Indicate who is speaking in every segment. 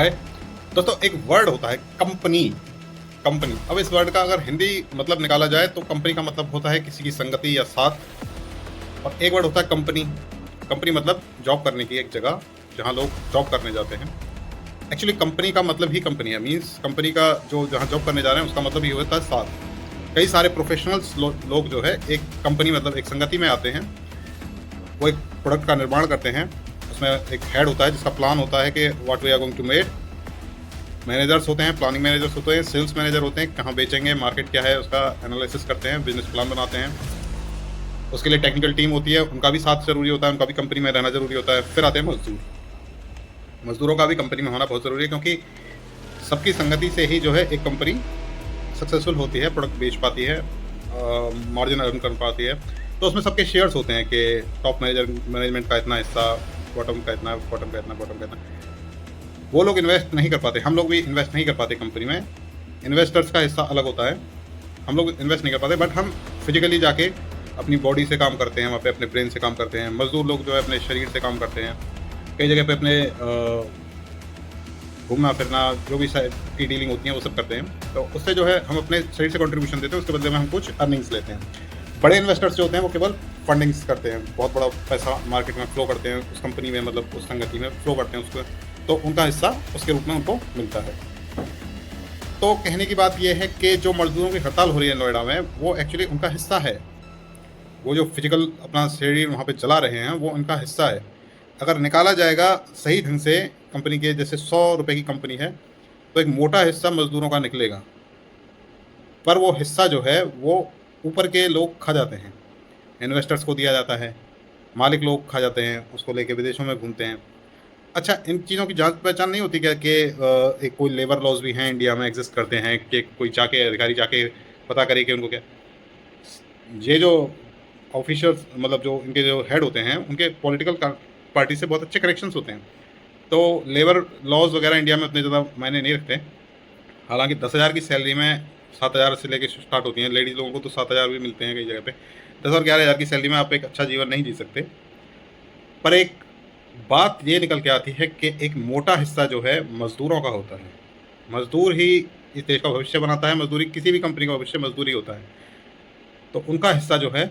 Speaker 1: हाय दोस्तों, एक वर्ड होता है कंपनी। कंपनी, अब इस वर्ड का अगर हिंदी मतलब निकाला जाए तो कंपनी का मतलब होता है किसी की संगति या साथ, और एक वर्ड होता है कंपनी। कंपनी मतलब जॉब करने की एक जगह जहाँ लोग जॉब करने जाते हैं। एक्चुअली कंपनी का मतलब ही कंपनी है, मीन्स कंपनी का जो जहाँ जॉब करने जा रहे हैं उसका मतलब ही होता है साथ। कई सारे प्रोफेशनल्स लोग जो है एक कंपनी मतलब एक संगति में आते हैं। वो एक प्रोडक्ट का निर्माण करते हैं, उसमें एक हेड होता है जिसका प्लान होता है कि what we are going to made. Managers होते हैं, प्लानिंग मैनेजर्स होते हैं, सेल्स मैनेजर होते हैं, कहाँ बेचेंगे, मार्केट क्या है उसका एनालिसिस करते हैं, बिजनेस प्लान बनाते हैं। उसके लिए टेक्निकल टीम होती है, उनका भी साथ ज़रूरी होता है, उनका भी कंपनी में रहना ज़रूरी होता है। फिर आते हैं मजदूर। मजदूरों का भी कंपनी में होना बहुत ज़रूरी है, क्योंकि सबकी संगति से ही जो है एक कंपनी सक्सेसफुल होती है, प्रोडक्ट बेच पाती है, मार्जिन अर्न कर पाती है। तो उसमें सबके शेयर्स होते हैं कि टॉप मैनेजमेंट का इतना हिस्सा, बॉटम का इतना, बॉटम का इतना, बॉटम का इतना। वो लोग इन्वेस्ट नहीं कर पाते, हम लोग भी इन्वेस्ट नहीं कर पाते कंपनी में। इन्वेस्टर्स का हिस्सा अलग होता है, हम लोग इन्वेस्ट नहीं कर पाते, बट हम फिजिकली जाके अपनी बॉडी से काम करते हैं, वहाँ पे अपने ब्रेन से काम करते हैं। मजदूर लोग जो है अपने शरीर से काम करते हैं, कई जगह पे अपने घूमना फिरना जो भी की डीलिंग होती है वो सब करते हैं। तो उससे जो है हम अपने शरीर से कंट्रीब्यूशन देते हैं, उसके बदले में हम कुछ अर्निंग्स लेते हैं। बड़े इन्वेस्टर्स जो होते हैं वो केवल फंडिंग्स करते हैं, बहुत बड़ा पैसा मार्केट में फ्लो करते हैं, उस कंपनी में मतलब उस संगति में फ्लो करते हैं उसको, तो उनका हिस्सा उसके रूप में उनको मिलता है। तो कहने की बात यह है कि जो मजदूरों की हड़ताल हो रही है नोएडा में, वो एक्चुअली उनका हिस्सा है। वो जो फिजिकल अपना शरीर वहाँ पे चला रहे हैं वो उनका हिस्सा है। अगर निकाला जाएगा सही ढंग से, कंपनी के जैसे 100 रुपये की कंपनी है तो एक मोटा हिस्सा मजदूरों का निकलेगा, पर वो हिस्सा जो है वो ऊपर के लोग खा जाते हैं, इन्वेस्टर्स को दिया जाता है, मालिक लोग खा जाते हैं, उसको लेके विदेशों में घूमते हैं। अच्छा, इन चीज़ों की जांच पहचान नहीं होती क्या कि एक कोई लेबर लॉज भी हैं इंडिया में, एग्जिस्ट करते हैं, कि कोई जाके अधिकारी जाके पता करे कि उनको क्या, ये जो ऑफिशियल्स मतलब जो इनके जो हेड होते हैं उनके पॉलिटिकल पार्टी से बहुत अच्छे कनेक्शंस होते हैं। तो लेबर लॉज वगैरह इंडिया में उतने ज़्यादा मायने नहीं रखते। हालांकि 10,000 की सैलरी में 7,000 से लेकर स्टार्ट होती हैं, लेडीज़ लोगों को तो 7,000 भी मिलते हैं कई जगह पे। 10 और 11,000 की सैलरी में आप एक अच्छा जीवन नहीं जी सकते। पर एक बात ये निकल के आती है कि एक मोटा हिस्सा जो है मज़दूरों का होता है। मज़दूर ही इस देश का भविष्य बनाता है, मज़दूरी किसी भी कंपनी का भविष्य मज़दूरी होता है। तो उनका हिस्सा जो है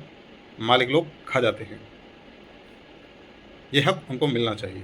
Speaker 1: मालिक लोग खा जाते हैं, ये हक उनको मिलना चाहिए।